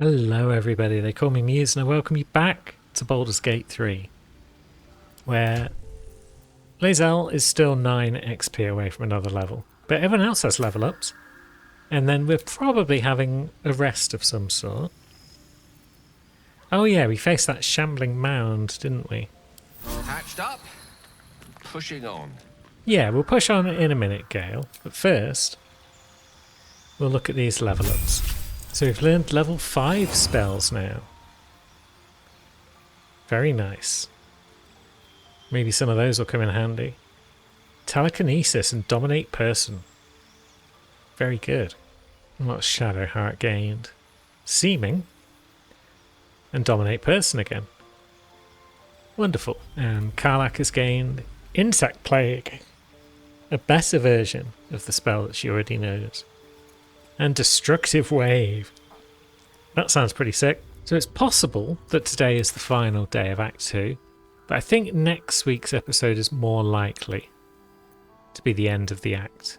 Hello everybody, they call me Muse and I welcome you back to Baldur's Gate 3, where Lae'zel is still 9 XP away from another level, but everyone else has level ups, and then we're probably having a rest of some sort. Oh yeah, we faced that shambling mound, didn't we? Hatched up, pushing on. Yeah, we'll push on in a minute, Gale, but first we'll look at these level ups. So we've learned level 5 spells now. Very nice. Maybe some of those will come in handy. Telekinesis and Dominate Person. Very good. And what's Shadowheart gained? Seeming. And Dominate Person again. Wonderful. And Karlach has gained Insect Plague. A better version of the spell that she already knows. And Destructive Wave. That sounds pretty sick. So it's possible that today is the final day of Act 2, but I think next week's episode is more likely to be the end of the act.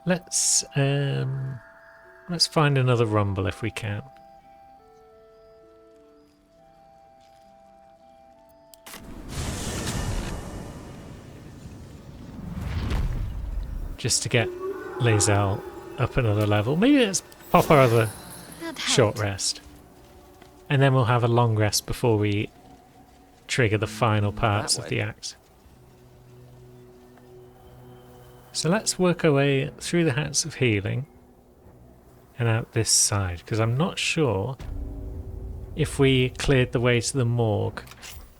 Let's find another rumble if we can. Just to get Lae'zel up another level. Maybe let's pop our other short rest. And then we'll have a long rest before we trigger the final parts of the act. So let's work our way through the Hats of Healing and out this side, because I'm not sure if we cleared the way to the morgue.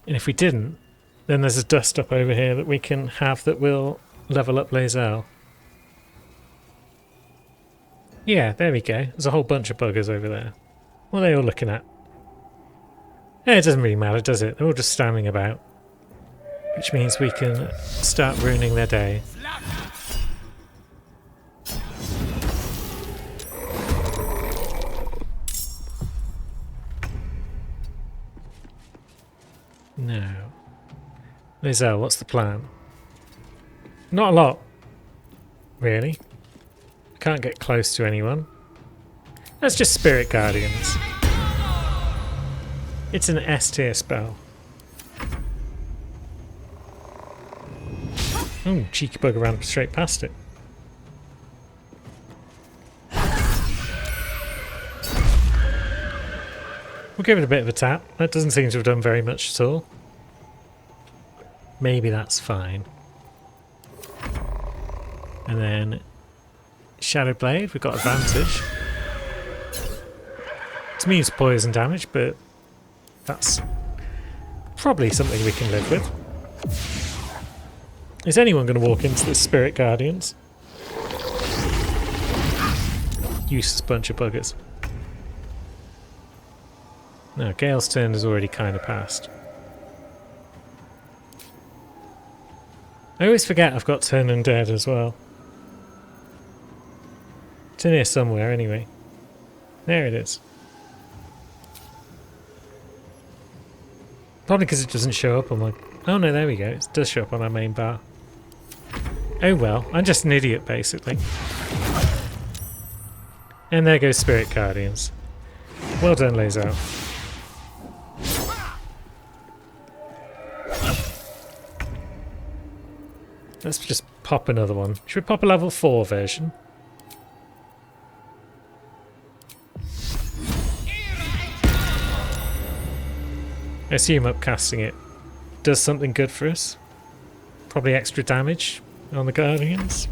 And if we didn't, then there's a dust up over here that we can have that will level up Lae'zel. Yeah, there we go. There's a whole bunch of buggers over there. What are they all looking at? Yeah, it doesn't really matter, does it? They're all just standing about. Which means we can start ruining their day. No. Lae'zel, what's the plan? Not a lot. Really? Can't get close to anyone. That's just Spirit Guardians. It's an S tier spell. Oh, cheeky bugger ran straight past it. We'll give it a bit of a tap. That doesn't seem to have done very much at all. Maybe that's fine. And then Shadow Blade, we've got advantage. It's means poison damage, but that's probably something we can live with. Is anyone going to walk into the Spirit Guardians? Useless bunch of buggers. No, Gale's turn has already kind of passed. I always forget I've got Turn Undead as well. It's in here somewhere anyway. There it is. Probably because it doesn't show up on my... Oh no, there we go. It does show up on our main bar. Oh well, I'm just an idiot basically. And there goes Spirit Guardians. Well done, Lae'zel. Let's just pop another one. Should we pop a level 4 version? I assume upcasting it does something good for us. Probably extra damage on the Guardians.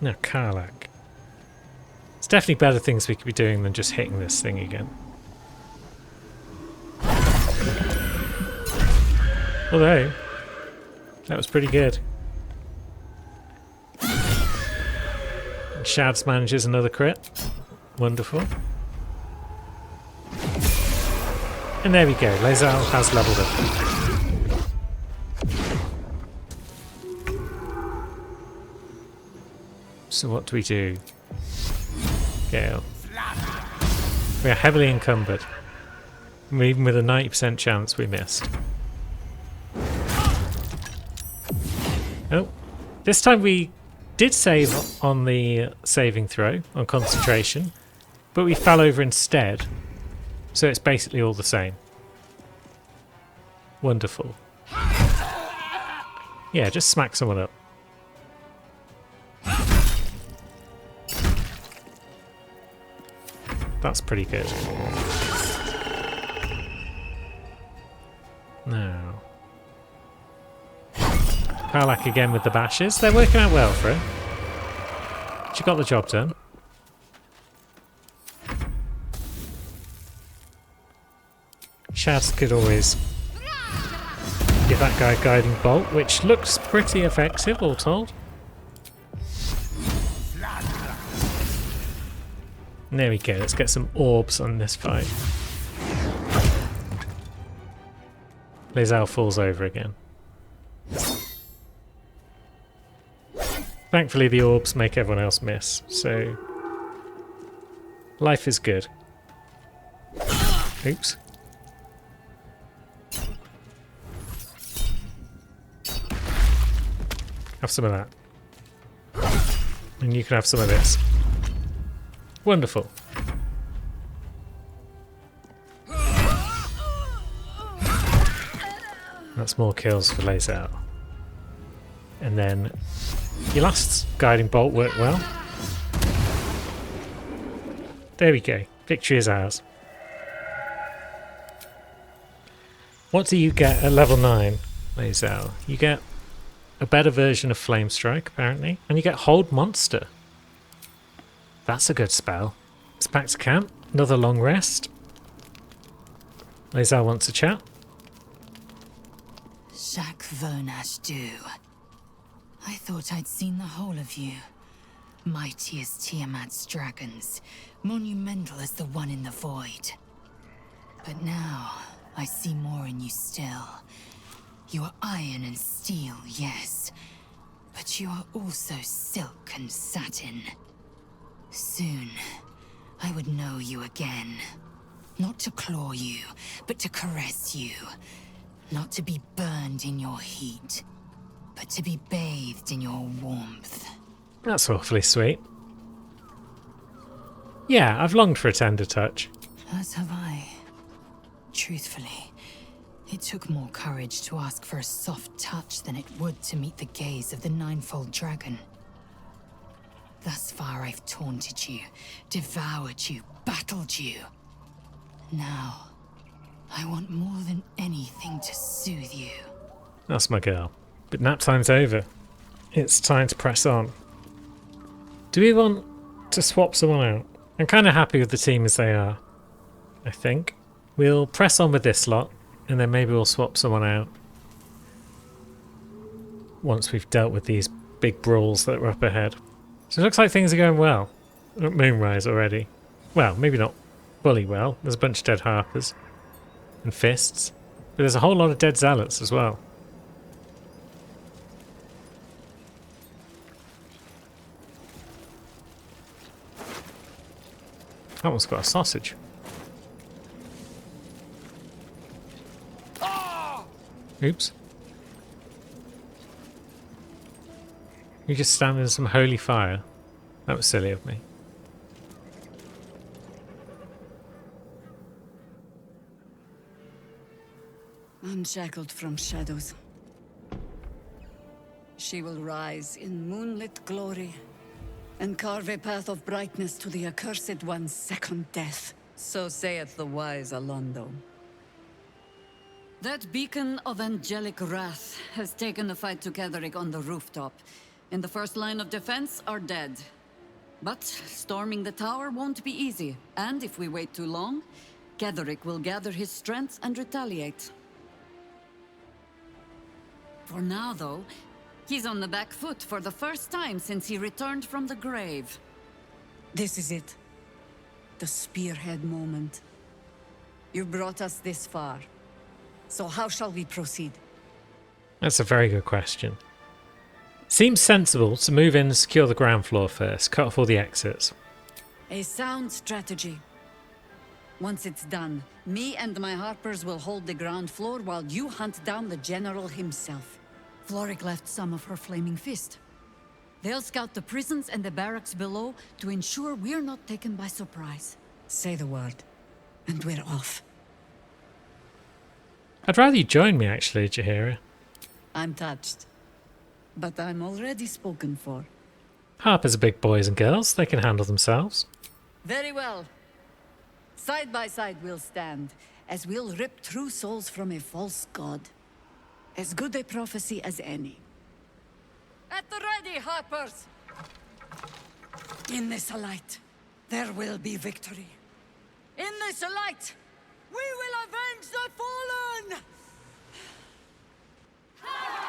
Now Karlach. There's definitely better things we could be doing than just hitting this thing again. Although, that was pretty good. Shads manages another crit. Wonderful. And there we go. Lae'zel has leveled up. So what do we do? Gale. We are heavily encumbered. Even with a 90% chance we missed. Oh, this time we did save on the saving throw, on concentration, but we fell over instead. So it's basically all the same. Wonderful. Yeah, just smack someone up. That's pretty good. Now, Karlach again with the bashes. They're working out well for her. She got the job done. Shads could always give that guy a guiding bolt, which looks pretty effective, all told. There we go, let's get some orbs on this fight. Lae'zel falls over again. Thankfully the orbs make everyone else miss, so life is good. Oops. Have some of that. And you can have some of this. Wonderful. That's more kills for Lae'zel. And then your last guiding bolt worked well. There we go. Victory is ours. What do you get at level 9, Lae'zel? You get a better version of Flame Strike, apparently. And you get Hold Monster. That's a good spell. It's back to camp. Another long rest. Lae'zel wants to chat. Shak Vernash do. I thought I'd seen the whole of you. Mighty as Tiamat's dragons. Monumental as the one in the void. But now, I see more in you still. You are iron and steel, yes. But you are also silk and satin. Soon, I would know you again. Not to claw you, but to caress you. Not to be burned in your heat, but to be bathed in your warmth. That's awfully sweet. Yeah, I've longed for a tender touch. As have I. Truthfully, it took more courage to ask for a soft touch than it would to meet the gaze of the ninefold dragon. Thus far I've taunted you, devoured you, battled you. Now, I want more than anything to soothe you. That's my girl. But nap time's over. It's time to press on. Do we want to swap someone out? I'm kind of happy with the team as they are, I think. We'll press on with this lot, and then maybe we'll swap someone out once we've dealt with these big brawls that are up ahead. So it looks like things are going well at Moonrise already. Well, maybe not fully well. There's a bunch of dead Harpers and Fists, but there's a whole lot of dead Zealots as well. That one's got a sausage. Oops. You just stand in some holy fire. That was silly of me. Unshackled from shadows, she will rise in moonlit glory and carve a path of brightness to the accursed one's second death. So saith the wise Alondo. That beacon of angelic wrath has taken the fight to Ketheric on the rooftop. In the first line of defense are dead. But storming the tower won't be easy, and if we wait too long, Ketheric will gather his strength and retaliate. For now, though, he's on the back foot for the first time since he returned from the grave. This is it. The spearhead moment. You brought us this far. So how shall we proceed? That's a very good question. Seems sensible to move in and secure the ground floor first, cut off all the exits. A sound strategy. Once it's done, me and my Harpers will hold the ground floor while you hunt down the General himself. Floric left some of her flaming fist. They'll scout the prisons and the barracks below to ensure we're not taken by surprise. Say the word, and we're off. I'd rather you join me, actually, Jaheira. I'm touched. But I'm already spoken for. Harpers are big boys and girls. They can handle themselves. Very well. Side by side we'll stand, as we'll rip true souls from a false god. As good a prophecy as any. At the ready, Harpers! In this light, there will be victory. In this light, we will avenge the fallen!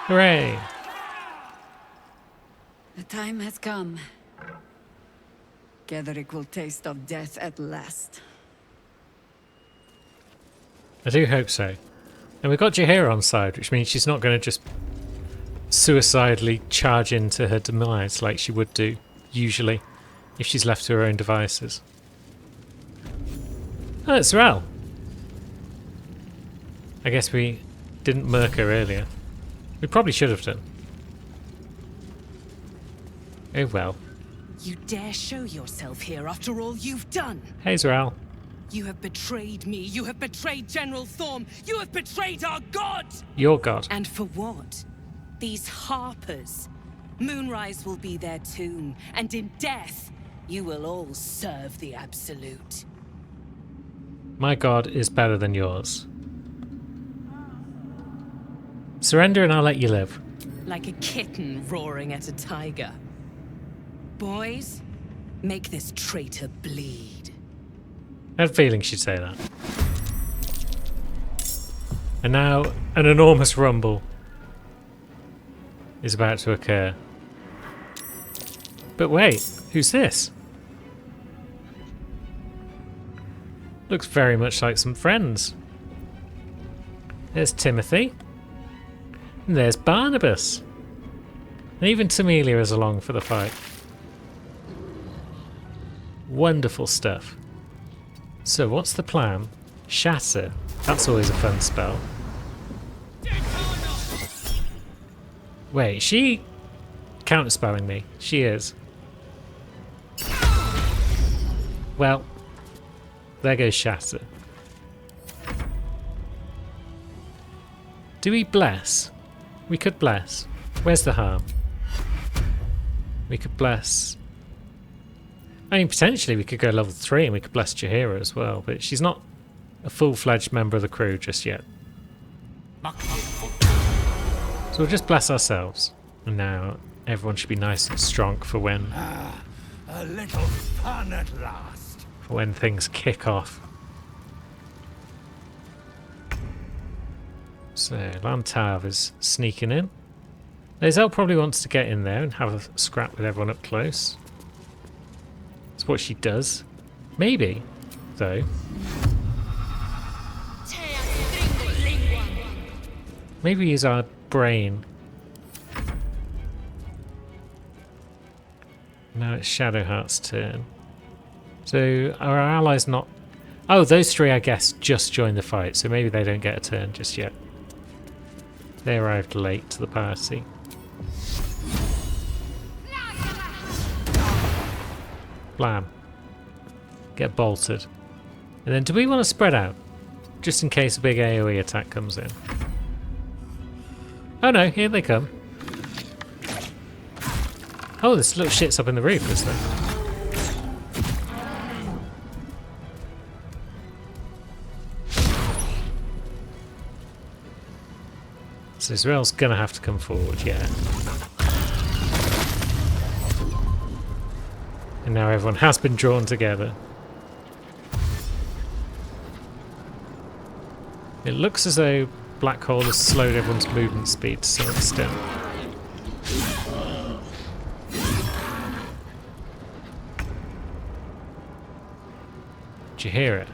Hooray! The time has come. Ketheric will taste of death at last. I do hope so. And we've got Jaheira on side, which means she's not going to just suicidally charge into her demise like she would do, usually, if she's left to her own devices. Oh, it's Rel. I guess we didn't murk her earlier. We probably should have done. Oh well. You dare show yourself here after all you've done? Hey, Zral. You have betrayed me. You have betrayed General Thorm. You have betrayed our god! Your god. And for what? These Harpers. Moonrise will be their tomb, and in death, you will all serve the Absolute. My god is better than yours. Surrender and I'll let you live. Like a kitten roaring at a tiger. Boys, make this traitor bleed. I had a feeling she'd say that. And now, an enormous rumble is about to occur. But wait, who's this? Looks very much like some friends. There's Timothy. And there's Barnabas. And even Tamelia is along for the fight. Wonderful stuff. So what's the plan? Shatter. That's always a fun spell. Wait, is she counterspelling me? She is. Well, there goes Shatter. Do we bless? We could bless. Where's the harm? We could bless. I mean, potentially we could go level 3 and we could bless Jaheira as well, but she's not a full-fledged member of the crew just yet. So we'll just bless ourselves. And now everyone should be nice and strong for when... a little fun at last. For when things kick off. So, Lantav is sneaking in. Lae'zel probably wants to get in there and have a scrap with everyone up close. That's what she does. Maybe, though. Maybe use our brain. Now it's Shadowheart's turn. So, are our allies not... Oh, those three, I guess, just joined the fight, so maybe they don't get a turn just yet. They arrived late to the party. Blam. Get bolted. And then do we want to spread out? Just in case a big AoE attack comes in. Oh no, here they come. Oh, this little shit's up in the roof, is there? So Israel's gonna have to come forward, yeah. And now everyone has been drawn together. It looks as though Black Hole has slowed everyone's movement speed to some extent. Jaheira.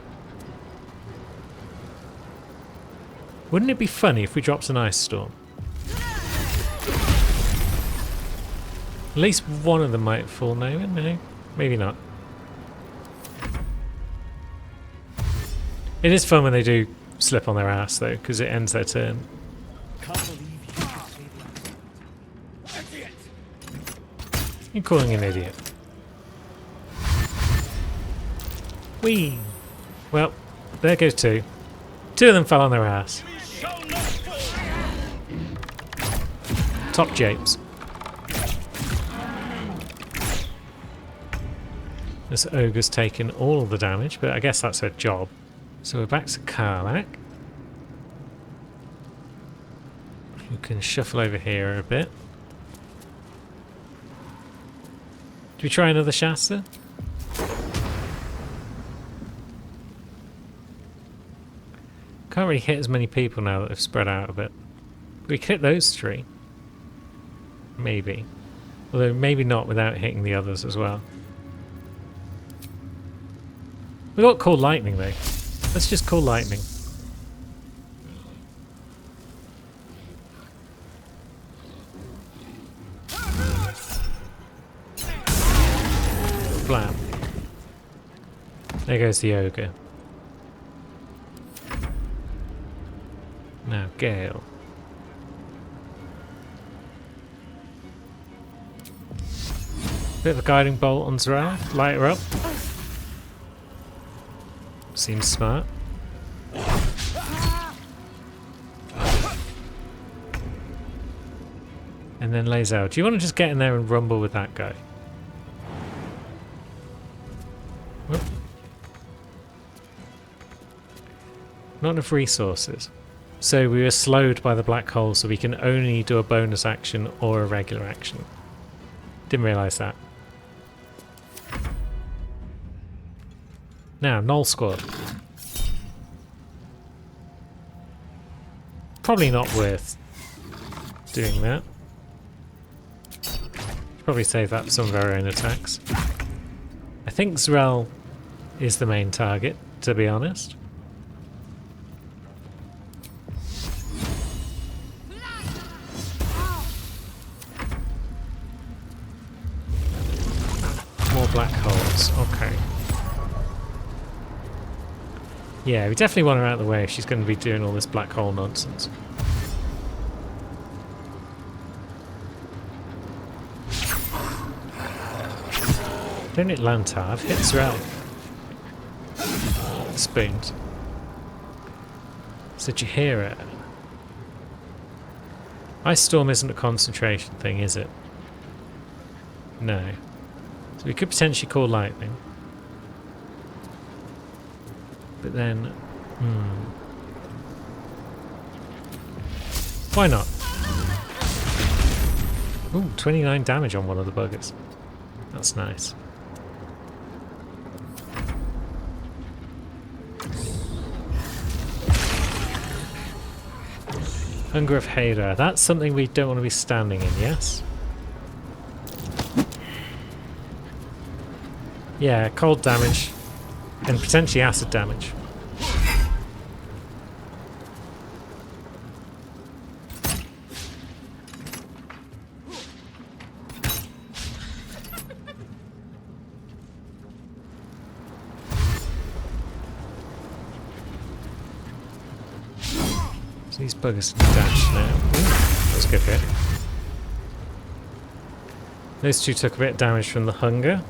Wouldn't it be funny if we dropped an ice storm? At least one of them might fall now, no? Maybe not. It is fun when they do slip on their ass though, because it ends their turn. You're calling an idiot. Whee! Well, there goes two. Two of them fell on their ass. Top japes. This ogre's taken all of the damage, but I guess that's her job. So we're back to Karlach. You can shuffle over here a bit. Do we try another Shasta? Can't really hit as many people now that they've spread out a bit. We could hit those three. Maybe. Although maybe not without hitting the others as well. We got Call Lightning though. Let's just call Lightning. Blam. There goes the ogre. Now Gale. Bit of a guiding bolt on Z'rell. Light her up. Seems smart. And then Lae'zel. Do you want to just get in there and rumble with that guy? Whoop. Not enough resources. So we were slowed by the black hole, so we can only do a bonus action or a regular action. Didn't realise that. Now, Null Squad. Probably not worth doing that. Should probably save that for some of our own attacks. I think Z'rell is the main target, to be honest. More black holes, okay. Yeah, we definitely want her out of the way if she's going to be doing all this black hole nonsense. Don't hit Lantav, hit Z'rell. Spoons. So Jaheira. Ice Storm isn't a concentration thing, is it? No. So we could potentially call Lightning. But then... Why not? Ooh, 29 damage on one of the buggers. That's nice. Hunger of Hera. That's something we don't want to be standing in, yes? Yeah, cold damage. And potentially acid damage. So these buggers can dash now. Ooh, that was a good hit. Those two took a bit of damage from the hunger.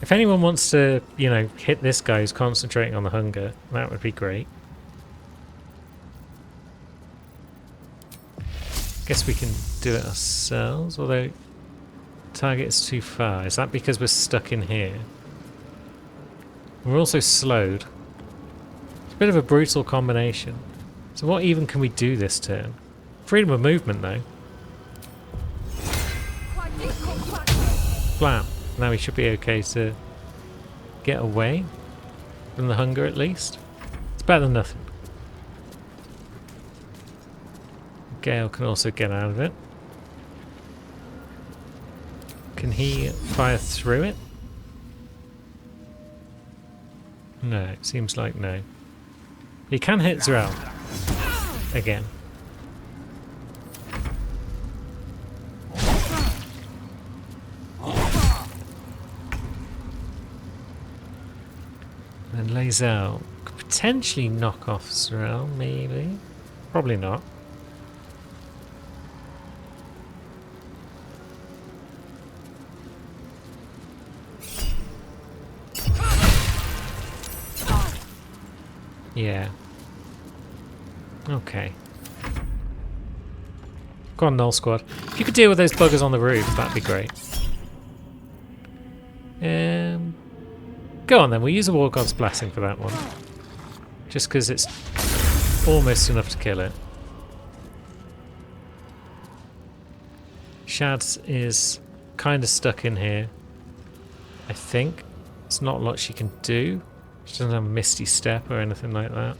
If anyone wants to, you know, hit this guy who's concentrating on the hunger, that would be great. Guess we can do it ourselves, although target is too far. Is that because we're stuck in here? We're also slowed. It's a bit of a brutal combination. So what even can we do this turn? Freedom of movement though. Blam. Now we should be okay to get away from the hunger at least. It's better than nothing. Gale can also get out of it. Can he fire through it? No, it seems like no. He can hit Z'rell. Again. And Lae'zel could potentially knock off Z'rell, maybe. Probably not. Yeah. Okay. Go on, Null Squad. If you could deal with those buggers on the roof, that'd be great. Go on then, we'll use a War God's Blessing for that one. Just because it's almost enough to kill it. Shads is kind of stuck in here, I think. There's not a lot she can do. She doesn't have a Misty Step or anything like that.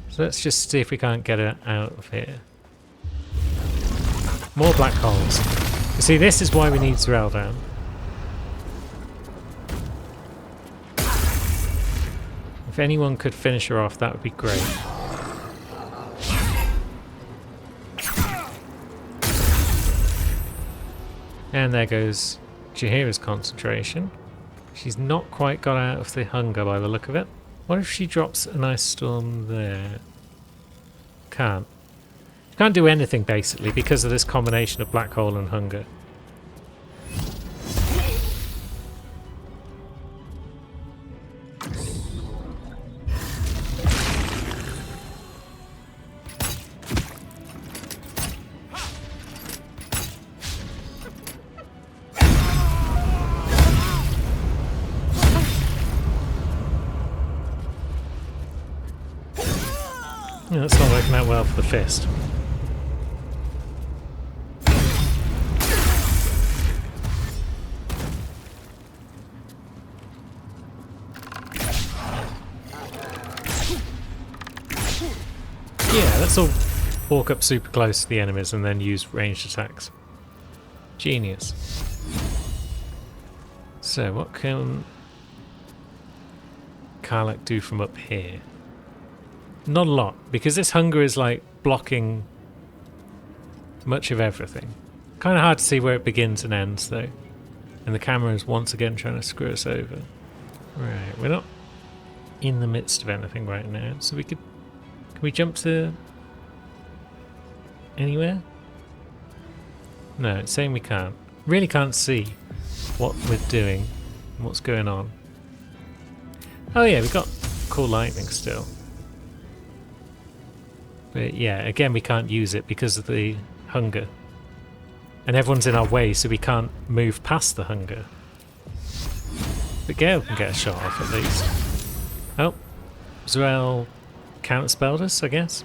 So let's just see if we can't get her out of here. More black holes. You see, this is why we need Zereldan. If anyone could finish her off, that would be great. And there goes Jaheira's concentration. She's not quite got out of the hunger by the look of it. What if she drops an ice storm there? Can't. Can't do anything basically because of this combination of black hole and hunger. Yeah, that's not working out well for the fist. Yeah, let's all walk up super close to the enemies and then use ranged attacks. Genius. So, what can Karlach do from up here? Not a lot, because this hunger is like blocking much of everything. Kind of hard to see where it begins and ends though. And the camera is once again trying to screw us over. Right, we're not in the midst of anything right now, so we could... Can we jump to anywhere? No, it's saying we can't. Really can't see what we're doing and what's going on. Oh yeah, we've got cool lightning still. But yeah, again we can't use it because of the hunger. And everyone's in our way, so we can't move past the hunger. But Gale can get a shot off at least. Oh, Z'rell counterspelled us, I guess.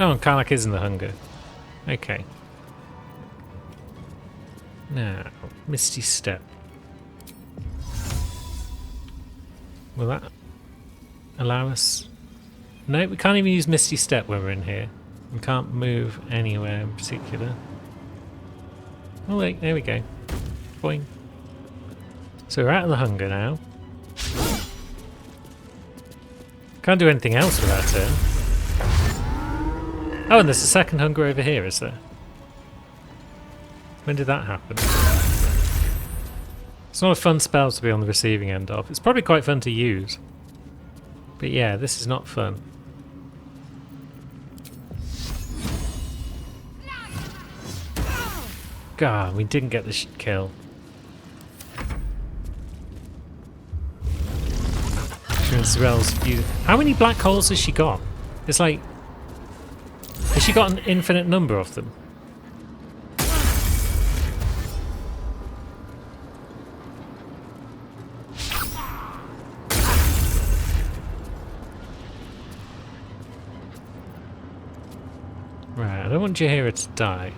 Oh, and Karlach is in the hunger. Okay. Now, Misty Step. Will that allow us... No, we can't even use Misty Step when we're in here. We can't move anywhere in particular. Oh wait, there we go. Boing. So we're out of the hunger now. Can't do anything else with that turn. Oh, and there's a second hunger over here, is there? When did that happen? It's not a fun spell to be on the receiving end of. It's probably quite fun to use. But yeah, this is not fun. God, we didn't get the kill. How many black holes has she got? It's like... Has she got an infinite number of them? Right, I don't want Jaheira to die.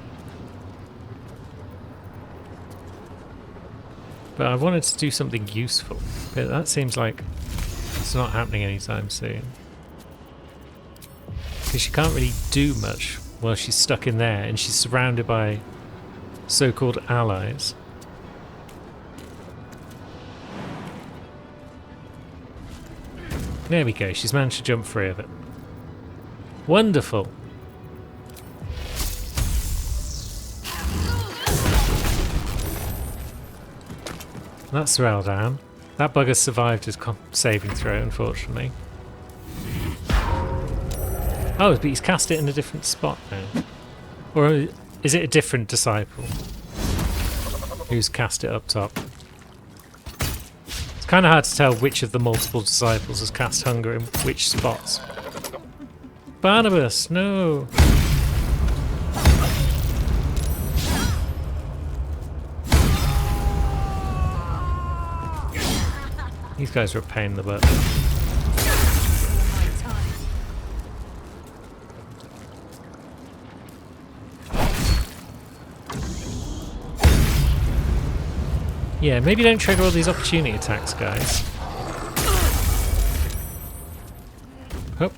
But I wanted to do something useful. But that seems like it's not happening anytime soon. Because she can't really do much while she's stuck in there and she's surrounded by so-called allies. There we go, she's managed to jump free of it. Wonderful! That's Zereldan. That bugger survived his saving throw, unfortunately. Oh, but he's cast it in a different spot now. Or is it a different disciple who's cast it up top? It's kind of hard to tell which of the multiple disciples has cast hunger in which spots. Barnabas, no! These guys are a pain in the butt. Yeah, maybe don't trigger all these opportunity attacks, guys. Oh.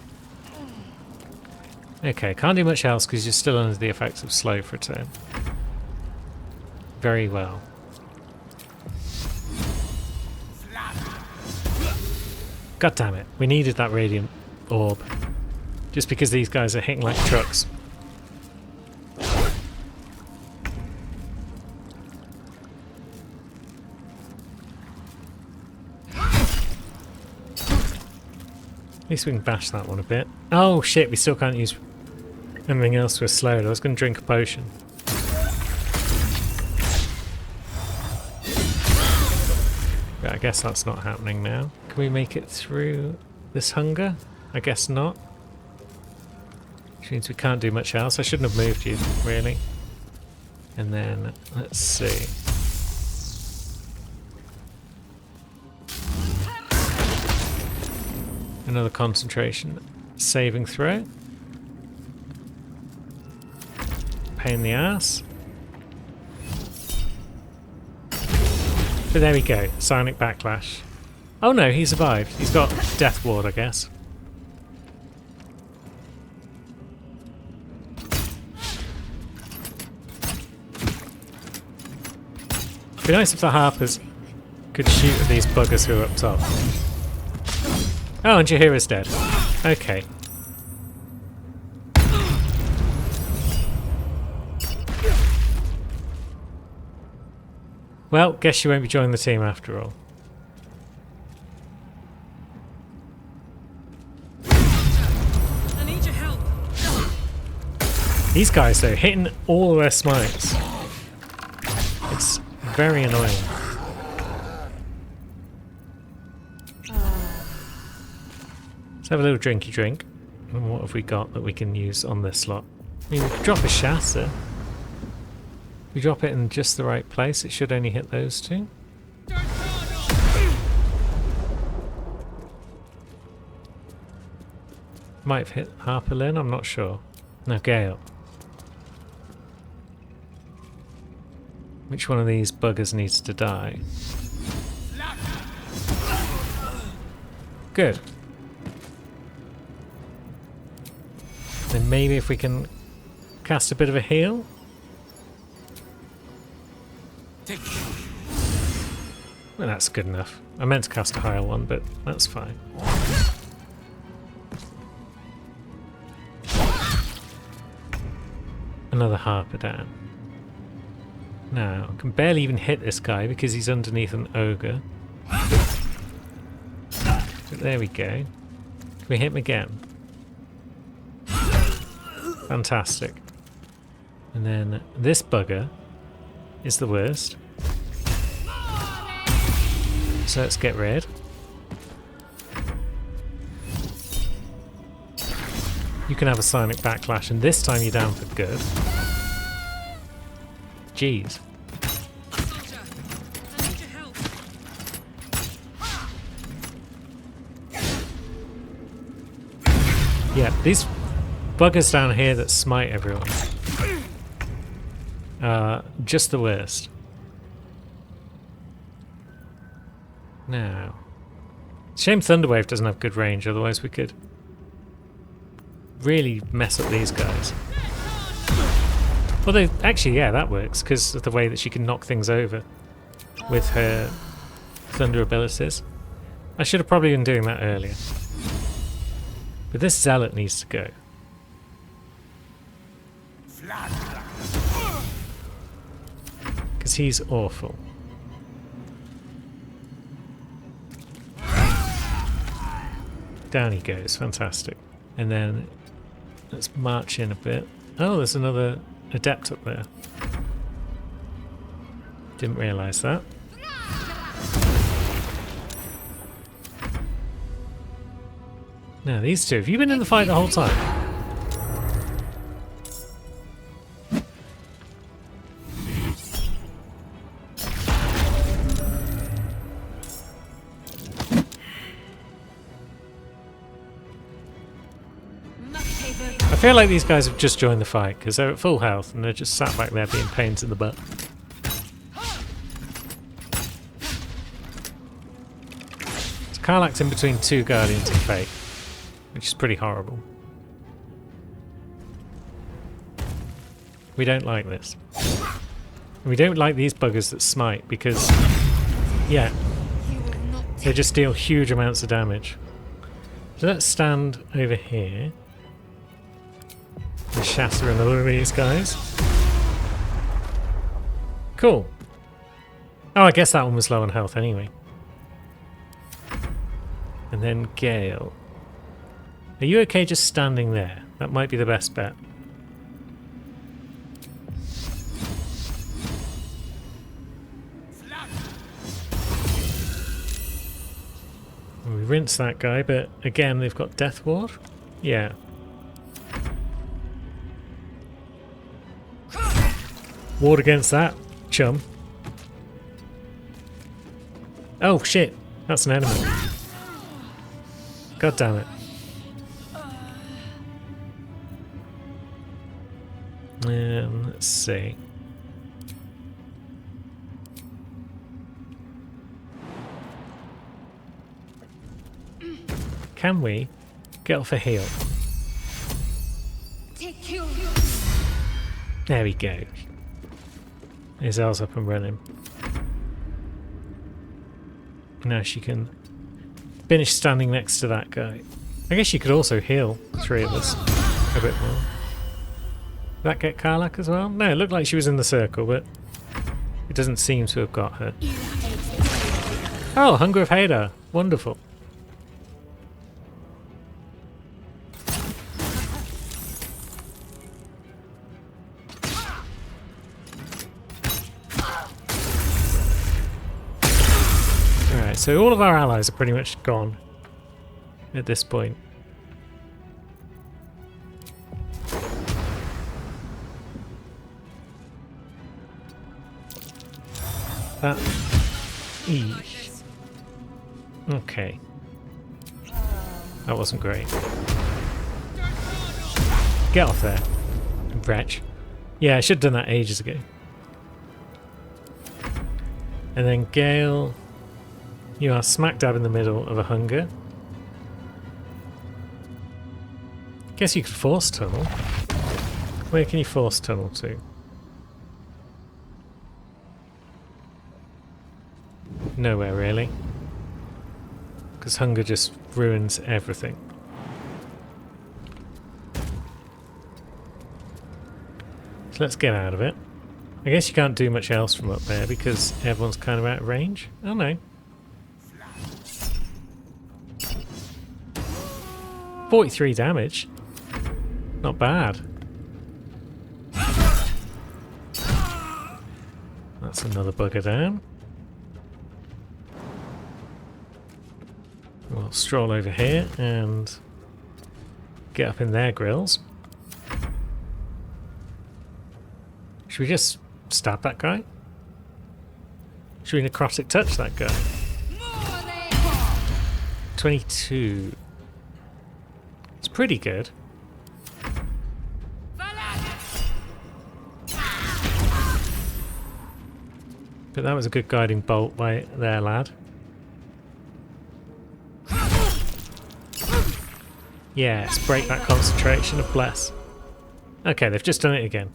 Okay, can't do much else because you're still under the effects of slow for a turn. Very well. God damn it, we needed that radiant orb. Just because these guys are hitting like trucks. At least we can bash that one a bit. Oh shit, we still can't use anything else to slowed. I was going to drink a potion. But I guess that's not happening now. Can we make it through this hunger? I guess not. Which means we can't do much else. I shouldn't have moved you, really. And then, let's see. Another concentration saving throw. Pain in the ass. But there we go. Psionic Backlash. Oh no, he survived. He's got Death Ward, I guess. It'd be nice if the Harpers could shoot at these buggers who are up top. Oh, and Jaheira's dead. Okay. Well, guess you won't be joining the team after all. I need your help. These guys, though, hitting all their smites. It's very annoying. Let's have a little drinky drink. And what have we got that we can use on this slot? I mean, we could drop a Shasta. We drop it in just the right place. It should only hit those two. Might have hit Harper Lynn, I'm not sure. No, Gale. Which one of these buggers needs to die? Good. Then maybe if we can cast a bit of a heal. Well, that's good enough. I meant to cast a higher one, but that's fine. Another Harper down. Now, I can barely even hit this guy because he's underneath an ogre. But there we go. Can we hit him again? Fantastic. And then this bugger is the worst. So let's get rid. You can have a Psionic Backlash, and this time you're down for good. Jeez. Soldier, I need your help. Yeah, these buggers down here that smite everyone. Just the worst. Now. Shame Thunderwave doesn't have good range, otherwise we could really mess up these guys. Although, actually, yeah, that works, because of the way that she can knock things over with her thunder abilities. I should have probably been doing that earlier. But this Zealot needs to go. Because he's awful. Down he goes, fantastic. And then let's march in a bit. Oh, there's another adept up there. Didn't realise that. Now these two, have you been in the fight the whole time? I feel like these guys have just joined the fight because they're at full health and they're just sat back there being pains in the butt. So Karlach's in between two Guardians of Fate, which is pretty horrible. We don't like this. We don't like these buggers that smite because, yeah, they just deal huge amounts of damage. So let's stand over here and shatter another of these guys. Cool. Oh, I guess that one was low on health anyway. And then Gale. Are you okay just standing there? That might be the best bet. We rinse that guy, but again, they've got Death Ward? Yeah. Ward against that, chum. Oh shit, that's an enemy. God damn it. Let's see. Can we get off a heal? There we go. Izel's up and running. Now she can finish standing next to that guy. I guess she could also heal the three of us a bit more. Did that get Karlach as well? No, it looked like she was in the circle, but it doesn't seem to have got her. Oh, Hunger of Hadar. Wonderful. So all of our allies are pretty much gone at this point. That... Eesh. Okay. That wasn't great. Get off there, wretch. Yeah, I should have done that ages ago. And then Gale... You are smack dab in the middle of a hunger. Guess you could force tunnel. Where can you force tunnel to? Nowhere really. Because hunger just ruins everything. So let's get out of it. I guess you can't do much else from up there because everyone's kind of out of range. Oh no. 43 damage. Not bad. That's another bugger down. We'll stroll over here and get up in their grills. Should we just stab that guy? Should we necrotic touch that guy? 22. It's pretty good. But that was a good guiding bolt by their lad. Yes, break that concentration of bless. Okay, they've just done it again.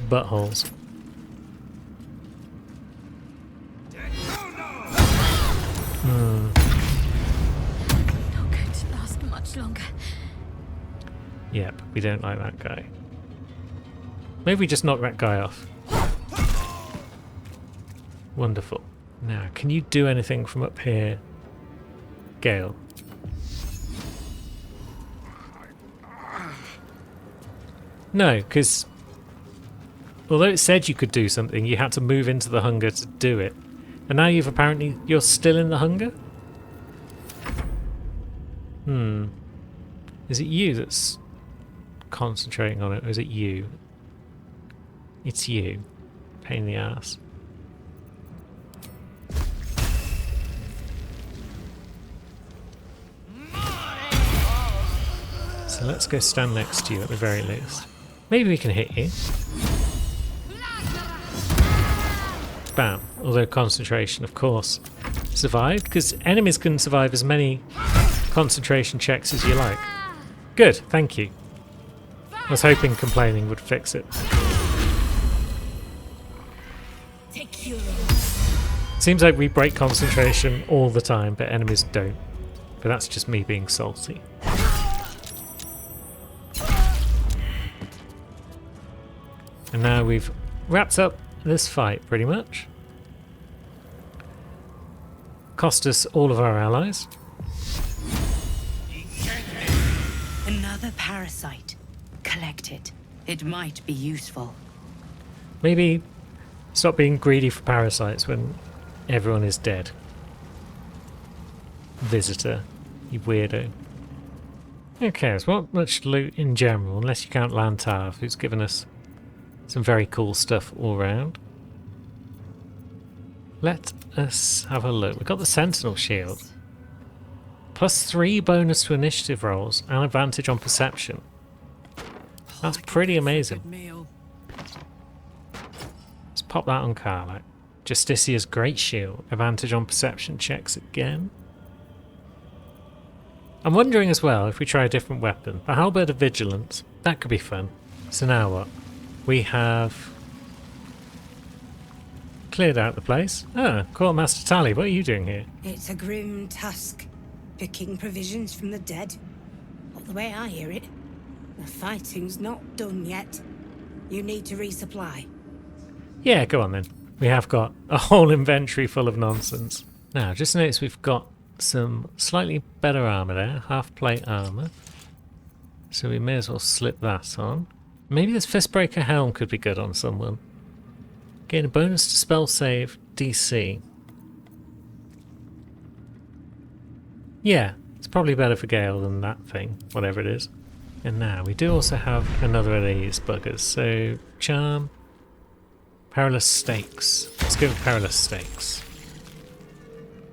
Buttholes. Not going to last much longer. Yep, we don't like that guy. Maybe we just knock that guy off. Wonderful. Now, can you do anything from up here, Gale? No, because although it said you could do something, you had to move into the hunger to do it. And now you're still in the hunger? Is it you that's concentrating on it, or is it you? It's you. Pain in the ass. So let's go stand next to you at the very least. Maybe we can hit you. Bam. Although concentration, of course, survived, because enemies can survive as many concentration checks as you like. Good, thank you. I was hoping complaining would fix it. Seems like we break concentration all the time, but enemies don't. But that's just me being salty. And now we've wrapped up this fight, pretty much. Cost us all of our allies. Another parasite. Collect it. It might be useful. Maybe stop being greedy for parasites when everyone is dead. Visitor, you weirdo. Okay, so not much loot in general, unless you count Lantav, who's given us some very cool stuff all around. Let us have a look. We've got the Sentinel Shield. +3 bonus to initiative rolls and advantage on perception. That's pretty amazing. Let's pop that on Karlach. Justicia's Great Shield. Advantage on perception checks again. I'm wondering as well if we try a different weapon. The Halberd of Vigilance. That could be fun. So now what? We have cleared out the place. Ah, Quartermaster Tally, what are you doing here? It's a grim task, picking provisions from the dead. Not the way I hear it. The fighting's not done yet. You need to resupply. Yeah, go on then. We have got a whole inventory full of nonsense. Now, just notice we've got some slightly better armour there, half plate armour. So we may as well slip that on. Maybe this Fistbreaker helm could be good on someone. Gain a bonus to spell save DC. Yeah, it's probably better for Gale than that thing, whatever it is. And now we do also have another of these buggers. So Charm, Perilous Stakes. Let's go with Perilous Stakes.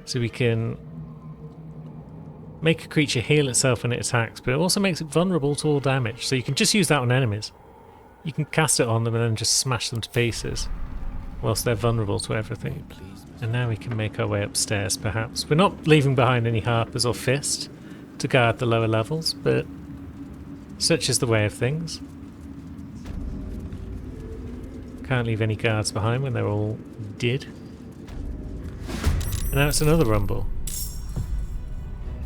So we can make a creature heal itself when it attacks, but it also makes it vulnerable to all damage. So you can just use that on enemies. You can cast it on them and then just smash them to pieces, whilst they're vulnerable to everything. And now we can make our way upstairs, perhaps. We're not leaving behind any Harpers or Fist to guard the lower levels, but such is the way of things. Can't leave any guards behind when they're all dead. And now it's another Rumble.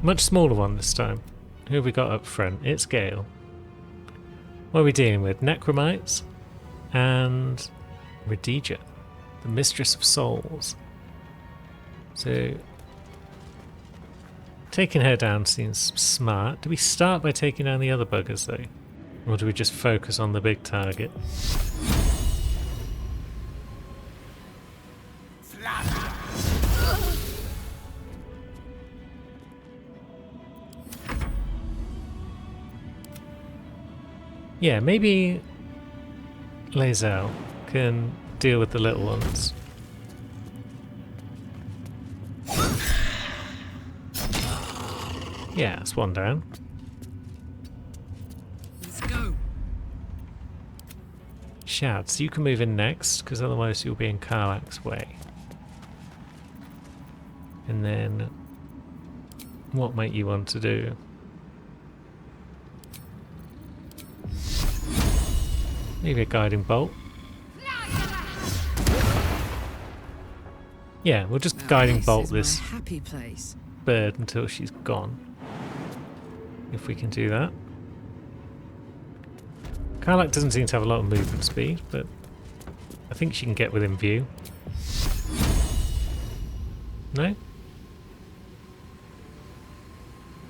Much smaller one this time. Who have we got up front? It's Gale. What are we dealing with? Necromites and Radija, the Mistress of Souls. So taking her down seems smart. Do we start by taking down the other buggers though? Or do we just focus on the big target? Yeah, maybe Lae'zel can deal with the little ones. Yeah, that's one down. Let's go. Shads, you can move in next, because otherwise you'll be in Karlach's way. And then, what might you want to do? Maybe a guiding bolt. Yeah, we'll just guiding bolt this happy place. bird until she's gone. If we can do that. Karlach doesn't seem to have a lot of movement speed, but I think she can get within view. No?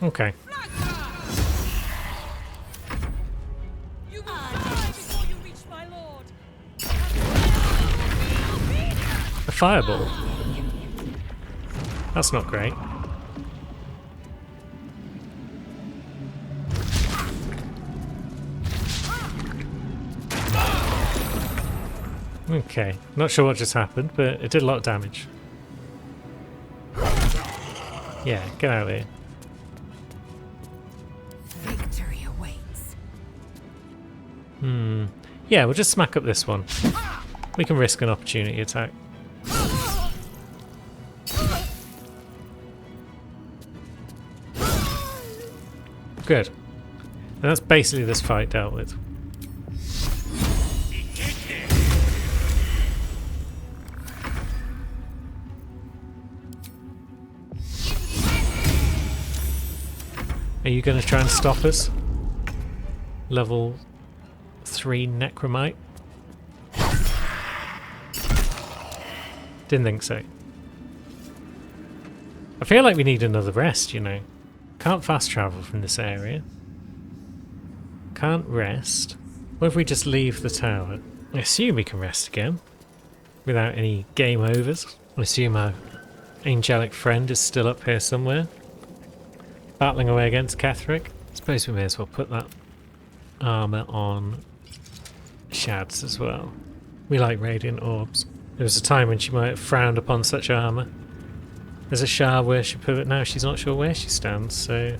Okay. fireball. That's not great. Okay, not sure what just happened, but it did a lot of damage. Yeah, get out of here. Victory awaits. Yeah, we'll just smack up this one. We can risk an opportunity attack. Good. And that's basically this fight dealt with. Are you going to try and stop us? Level 3 Necromite? Didn't think so. I feel like we need another rest, you know. Can't fast travel from this area. Can't rest. What if we just leave the tower? I assume we can rest again. Without any game overs. I assume our angelic friend is still up here somewhere. Battling away against Ketheric. Suppose we may as well put that armour on Shads as well. We like radiant orbs. There was a time when she might have frowned upon such armour. There's a Shah worshipper, but now she's not sure where she stands, so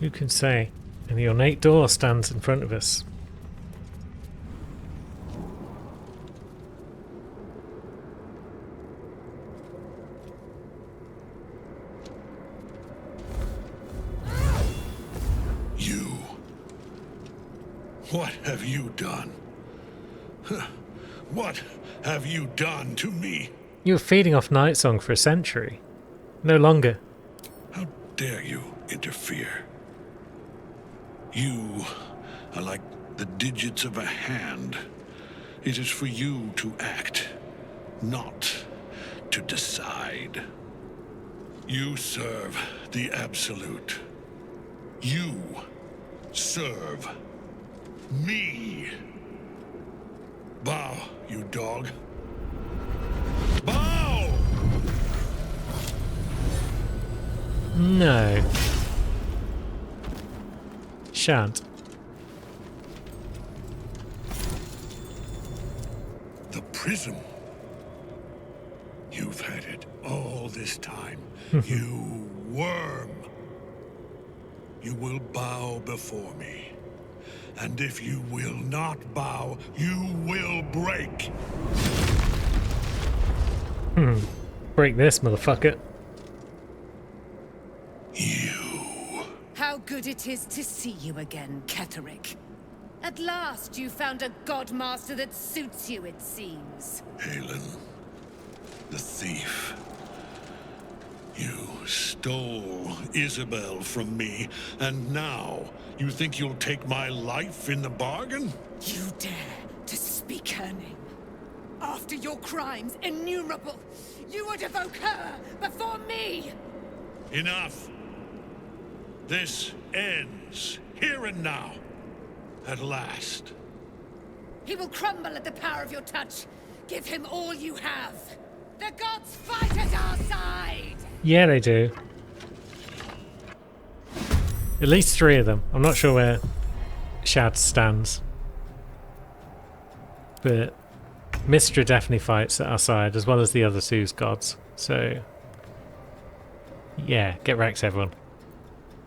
who can say? And the ornate door stands in front of us. What have you done? What have you done to me? You were feeding off Night Song for a century. No longer. How dare you interfere? You are like the digits of a hand. It is for you to act, not to decide. You serve the Absolute. You serve me. Bow, you dog. Bow! No. Shan't. The prism. You've had it all this time. You worm. You will bow before me. And if you will not bow, you will break. Break this, motherfucker. You. How good it is to see you again, Ketheric. At last you found a godmaster that suits you, it seems. Halen, the thief. You stole Isabel from me, and now you think you'll take my life in the bargain? You dare to speak her name? After your crimes innumerable, you would evoke her before me! Enough! This ends here and now. At last. He will crumble at the power of your touch. Give him all you have. The gods fight at our side! Yeah, they do. At least 3 of them. I'm not sure where Shad stands. But Mystra definitely fights at our side, as well as the other 2's gods. So, yeah, get wrecked, everyone.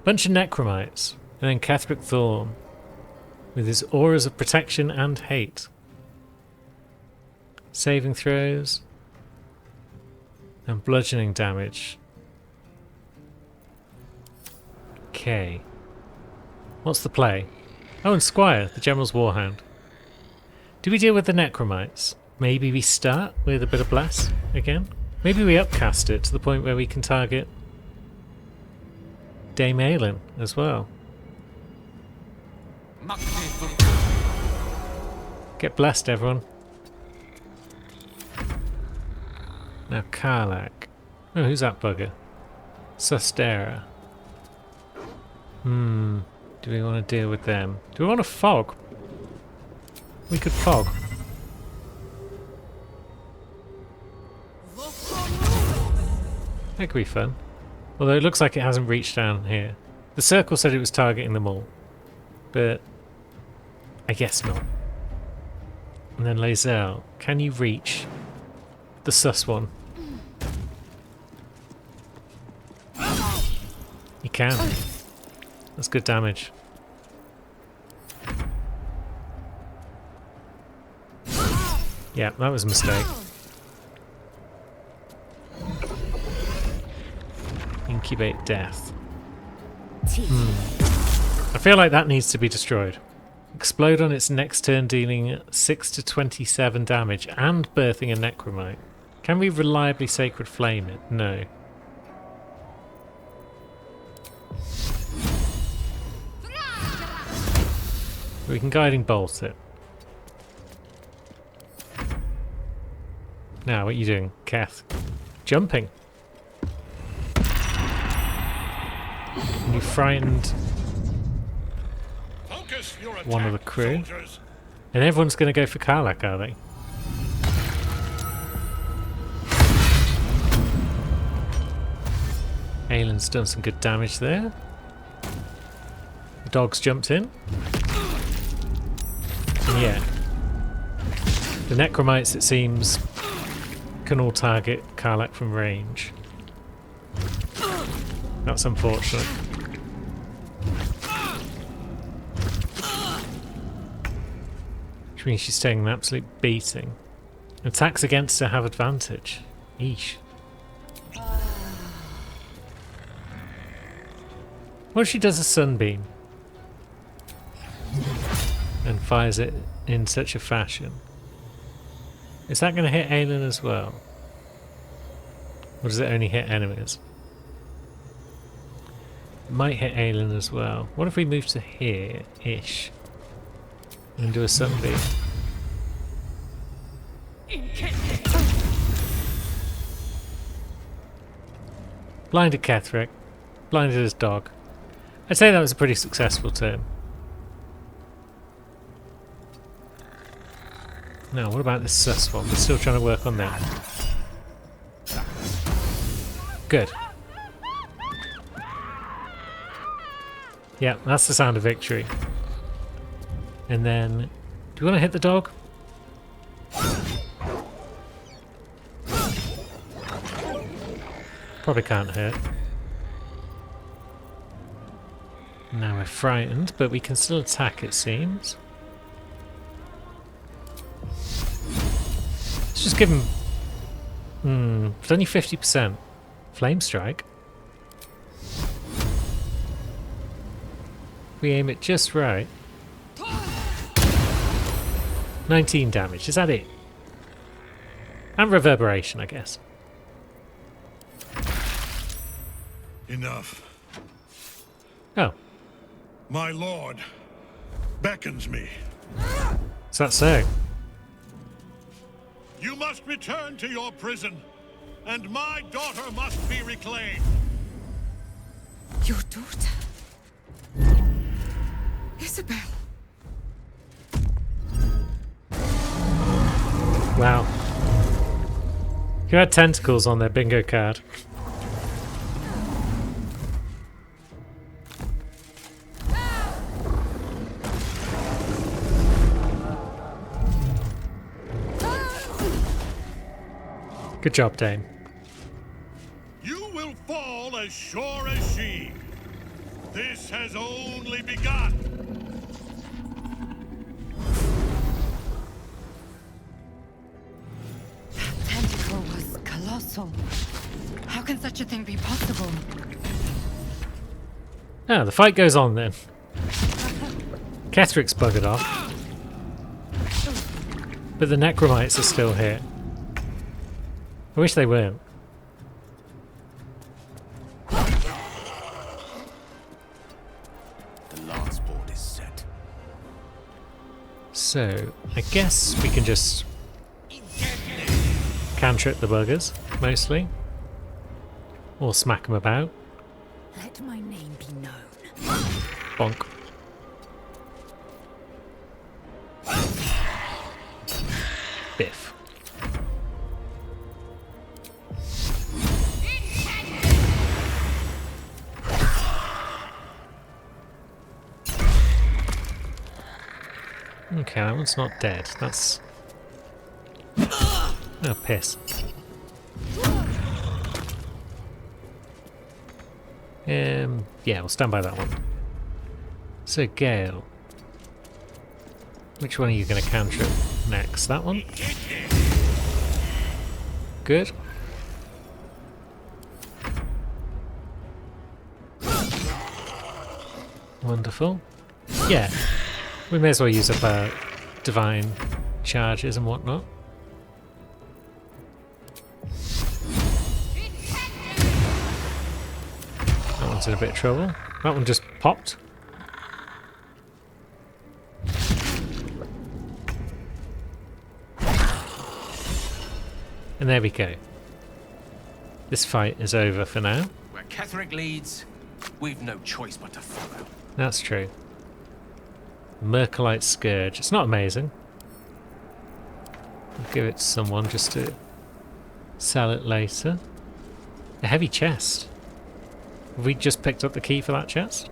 Bunch of Necromites. And then Ketheric Thorn, with his auras of protection and hate. Saving throws. And bludgeoning damage. Okay. What's the play? Oh, and Squire, the General's Warhound. Do we deal with the Necromites? Maybe we start with a bit of Bless again? Maybe we upcast it to the point where we can target Dame Aelin as well. Get blessed, everyone. Now Karlach. Oh, who's that bugger? Sustera. Do we want to deal with them? Do we want to fog? We could fog. That could be fun. Although it looks like it hasn't reached down here. The circle said it was targeting them all. But I guess not. And then Lae'zel, can you reach the sus one? You can. That's good damage. Yeah, that was a mistake. Incubate death. I feel like that needs to be destroyed. Explode on its next turn, dealing 6 to 27 damage and birthing a necromite. Can we reliably Sacred Flame it? No. We can Guiding Bolt it. Now, what are you doing, Keth? Jumping. And you frightened one of the crew. Soldiers. And everyone's going to go for Karlach, are they? Aylin's done some good damage there. The dog's jumped in. And yeah. The Necromites, it seems, can all target Karlach from range. That's unfortunate. Which means she's taking an absolute beating. Attacks against her have advantage. Eesh. What if she does a sunbeam? And fires it in such a fashion? Is that going to hit Aylin as well? Or does it only hit enemies? It might hit Aylin as well. What if we move to here-ish? And do a sunbeam? Blinded Ketheric. Blinded his dog. I'd say that was a pretty successful turn. Now, what about this sus one? We're still trying to work on that. Good. Yeah, that's the sound of victory. And then, do you want to hit the dog? Probably can't hurt. Now we're frightened, but we can still attack, it seems. Let's just give him... it's only 50%. Flame Strike. We aim it just right. 19 damage, is that it? And Reverberation, I guess. Enough. Oh, My lord beckons me. is that so? You must return to your prison, and my daughter must be reclaimed. Your daughter? Isabel. Wow. Who had tentacles on their bingo card? Good job, Dane. You will fall as sure as she. This has only begun. That tentacle was colossal. How can such a thing be possible? Ah, the fight goes on then. Ketheric's buggered off. But the Necromites are still here. I wish they weren't. The last board is set. So, I guess we can just cantrip the buggers, mostly. Or smack them about. Let my name be known. Bonk. Biff. Okay, that one's not dead. That's... Oh, piss. Yeah, we'll stand by that one. So, Gale. Which one are you going to cantrip next? That one? Good. Wonderful. Yeah, we may as well use up our divine charges and whatnot. That one's in a bit of trouble. That one just popped. And there we go. This fight is over for now. Where Ketheric leads, we've no choice but to follow. That's true. Mercolite Scourge. It's not amazing. I'll give it to someone just to sell it later. A heavy chest. Have we just picked up the key for that chest?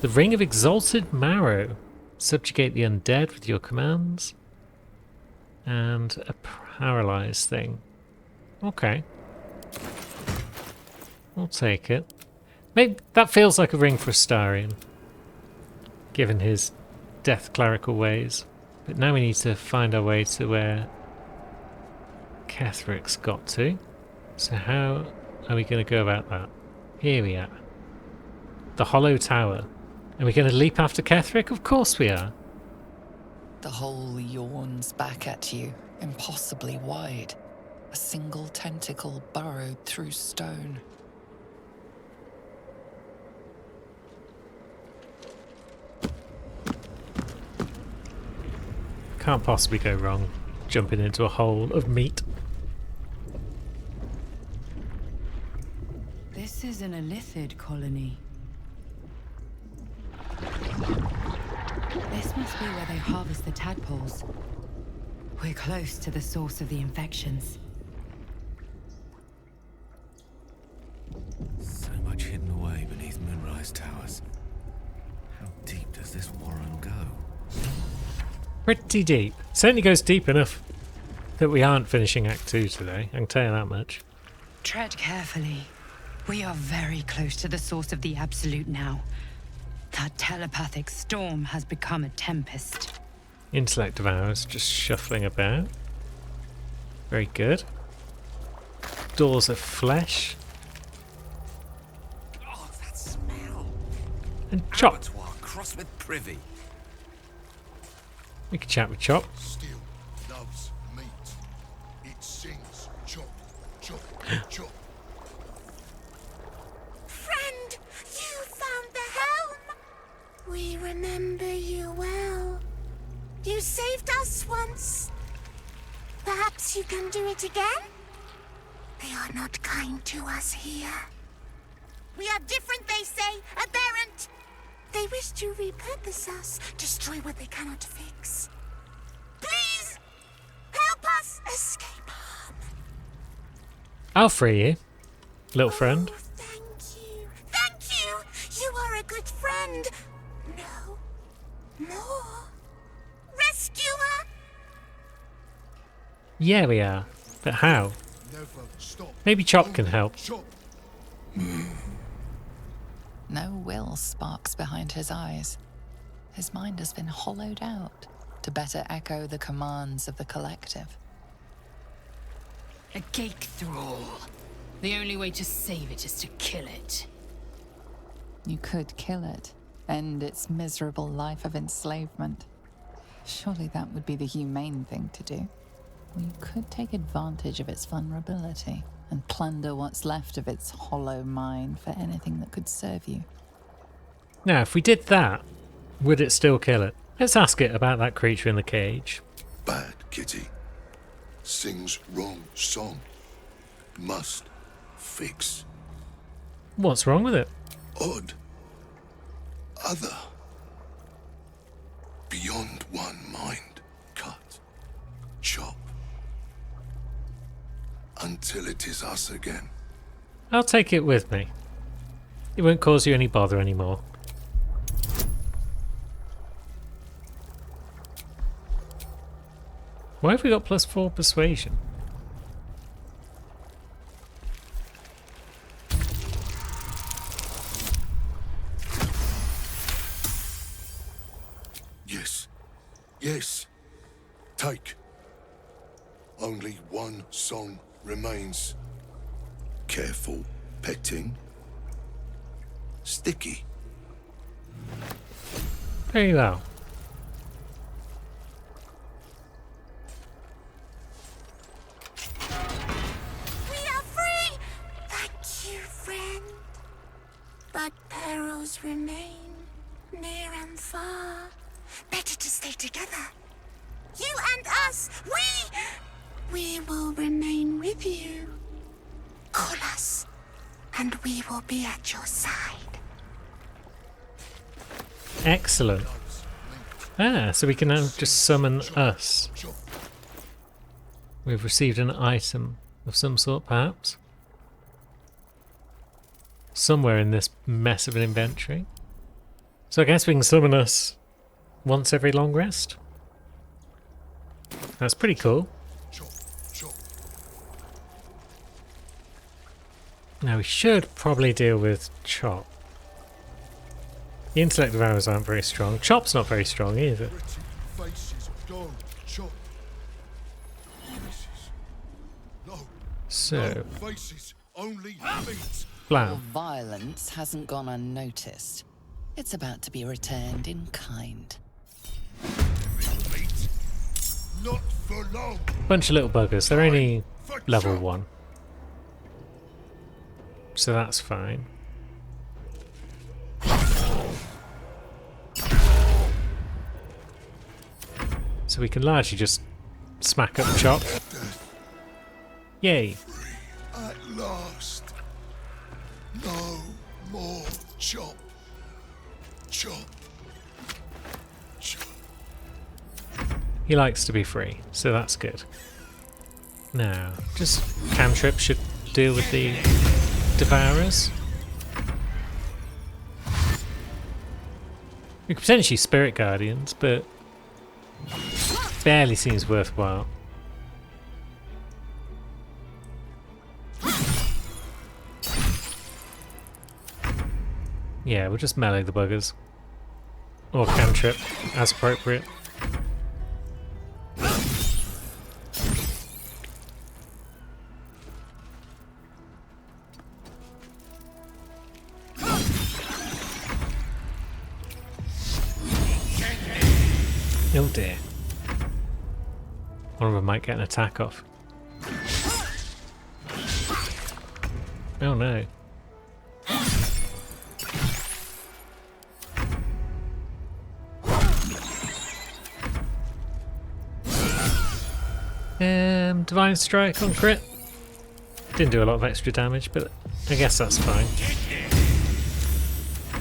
The Ring of Exalted Marrow. Subjugate the undead with your commands. And a paralyzed thing. Okay. I'll take it. Maybe that feels like a ring for Astarion, given his death clerical ways. But now we need to find our way to where Ketheric's got to. So how are we going to go about that? Here we are. The Hollow Tower. Are we going to leap after Ketheric? Of course we are. The hole yawns back at you, impossibly wide. A single tentacle burrowed through stone. Can't possibly go wrong jumping into a hole of meat. This is an Illithid colony. This must be where they harvest the tadpoles. We're close to the source of the infections. So much hidden away beneath Moonrise Towers. How deep does this warren go? Pretty deep. Certainly goes deep enough that we aren't finishing Act 2 today, I can tell you that much. Tread carefully. We are very close to the source of the Absolute now. That telepathic storm has become a tempest. Intellect of ours just shuffling about. Very good. Doors of flesh. Oh, that smell! And Chop. Abattoir crossed with privy. We can chat with Chop. Still loves meat. It sings chop, chop, chop. Friend, you found the helm! We remember you well. You saved us once. Perhaps you can do it again? They are not kind to us here. We are different, they say, aberrant. They wish to repurpose us, destroy what they cannot fix. Please, help us escape harm. I'll free you, little friend. Oh, thank you. Thank you. You are a good friend. No. More. Rescuer. Yeah, we are. But how? Never stop. Maybe Chop can help. Chop. No will sparks behind his eyes. His mind has been hollowed out to better echo the commands of the collective. A Gake Thrall. The only way to save it is to kill it. You could kill it, end its miserable life of enslavement. Surely that would be the humane thing to do. Or you could take advantage of its vulnerability and plunder what's left of its hollow mind for anything that could serve you. Now, if we did that, would it still kill it? Let's ask it about that creature in the cage. Bad kitty. Sings wrong song. Must fix. What's wrong with it? Odd. Other. Beyond one mind. Cut. Chop. Until it is us again. I'll take it with me. It won't cause you any bother anymore. Why have we got +4 persuasion? Yes. Yes. Take. Only one song remains. Careful petting. Sticky. Very well. We are free! Thank you, friend. But perils remain, near and far. Better to stay together. You and us, we will remain with you. Call us, and we will be at your side. Excellent. Ah, so we can now just summon us. We've received an item of some sort, perhaps. Somewhere in this mess of an inventory. So I guess we can summon us once every long rest. That's pretty cool. Now we should probably deal with Chop. The intellect devourers aren't very strong. Chop's not very strong either. So, blam. Violence hasn't gone unnoticed. It's about to be returned in kind. Not for long. Bunch of little buggers. They're only level 1. So that's fine. So we can largely just smack up Chop. Yay. At last. No more Chop. Chop. Chop. He likes to be free, so that's good. Now, just cantrip should deal with the devourers. We could potentially Spirit Guardians, but barely seems worthwhile. Yeah, we'll just melee the buggers. Or cantrip, as appropriate. Oh dear. One of them might get an attack off. Oh no. Divine Strike on crit. Didn't do a lot of extra damage, but I guess that's fine.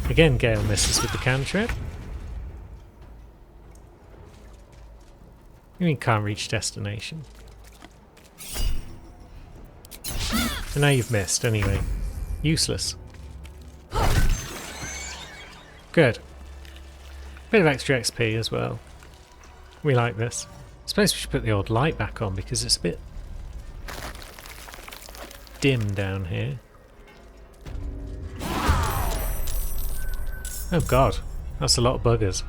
Again, Gale misses with the cantrip. You mean can't reach destination? And now you've missed anyway. Useless. Good. Bit of extra XP as well. We like this. I suppose we should put the old light back on because it's a bit dim down here. Oh god, that's a lot of buggers.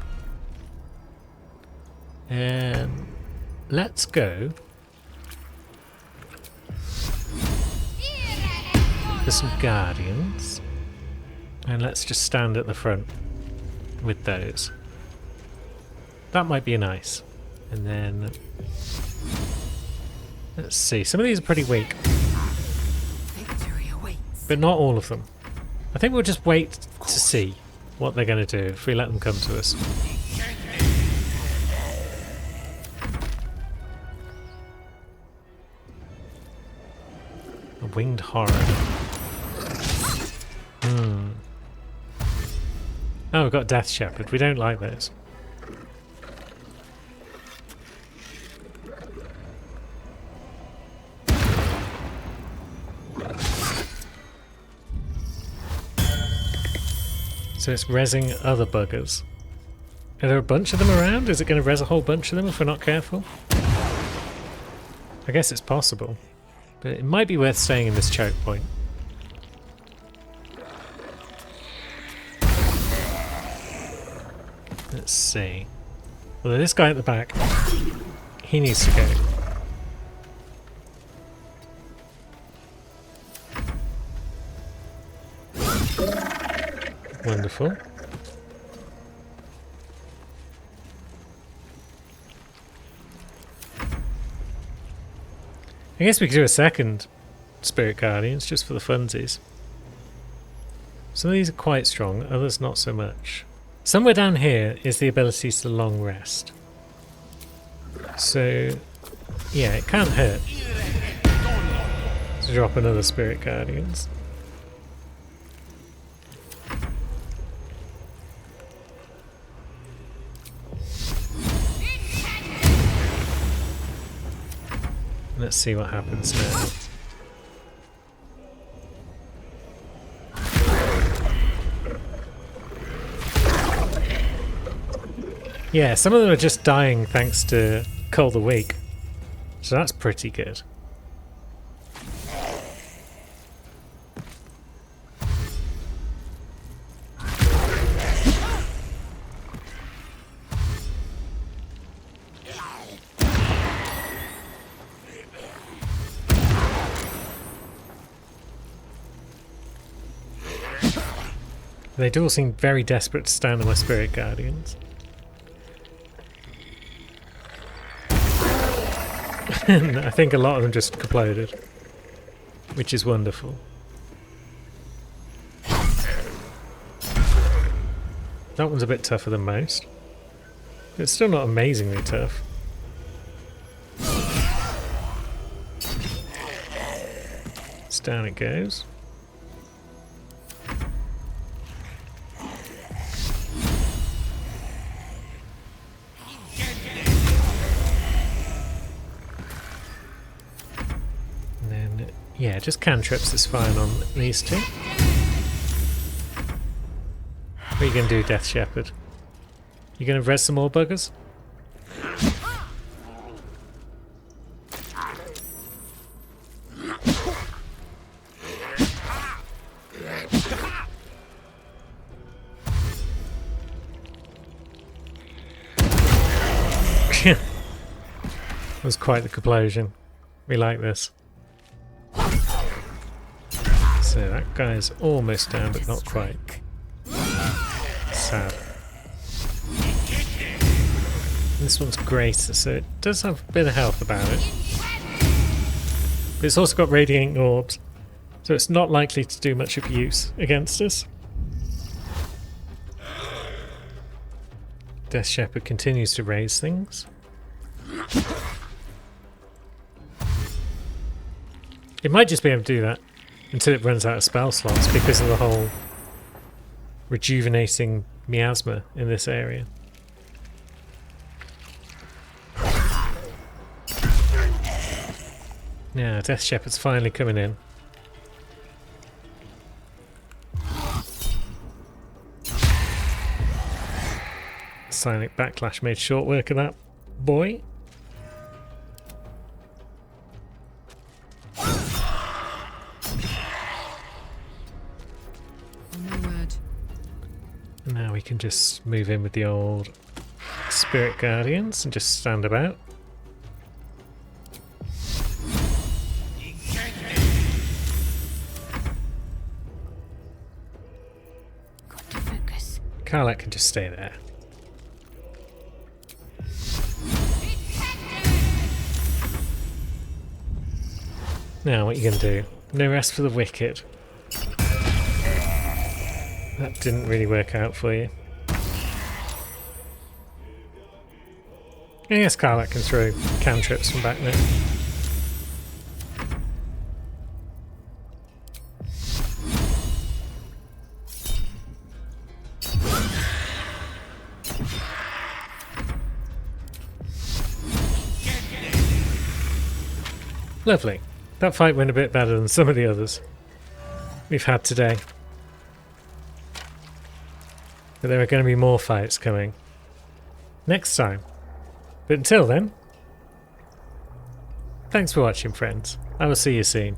Let's go. There's some guardians. And let's just stand at the front with those. That might be nice. And then let's see. Some of these are pretty weak. Victory awaits. But not all of them. I think we'll just wait to see what they're going to do if we let them come to us. A winged horror. Oh, we've got Death Shepherd. We don't like those. So it's rezzing other buggers. Are there a bunch of them around? Is it going to res a whole bunch of them if we're not careful? I guess it's possible. But it might be worth staying in this choke point. Let's see. Well, this guy at the back, he needs to go. Wonderful. I guess we could do a second Spirit Guardians just for the funsies. Some of these are quite strong, others not so much. Somewhere down here is the ability to long rest. So, yeah, it can't hurt to drop another Spirit Guardians. Let's see what happens now. Yeah, some of them are just dying thanks to Cull the Weak. So that's pretty good. They do all seem very desperate to stand on my Spirit Guardians. I think a lot of them just exploded, which is wonderful. That one's a bit tougher than most. It's still not amazingly tough. So down it goes. Yeah, just cantrips is fine on these two. What are you going to do, Death Shepherd? You going to res some more buggers? That was quite the explosion. We like this. So that guy's almost down, but not quite. Sad. This one's greater, so it does have a bit of health about it. But it's also got radiating orbs, so it's not likely to do much of use against us. Death Shepherd continues to raise things. It might just be able to do that until it runs out of spell slots because of the whole rejuvenating miasma in this area. Now, Death Shepherd's finally coming in. Psionic Backlash made short work of that boy. Now we can just move in with the old Spirit Guardians and just stand about. Got to focus. Karlach can just stay there. Now what are you going to do? No rest for the wicked. That didn't really work out for you. I guess Karlach can throw cantrips from back there. Lovely. That fight went a bit better than some of the others we've had today. But there are going to be more fights coming next time. But until then, Thanks for watching, friends. I will see you soon.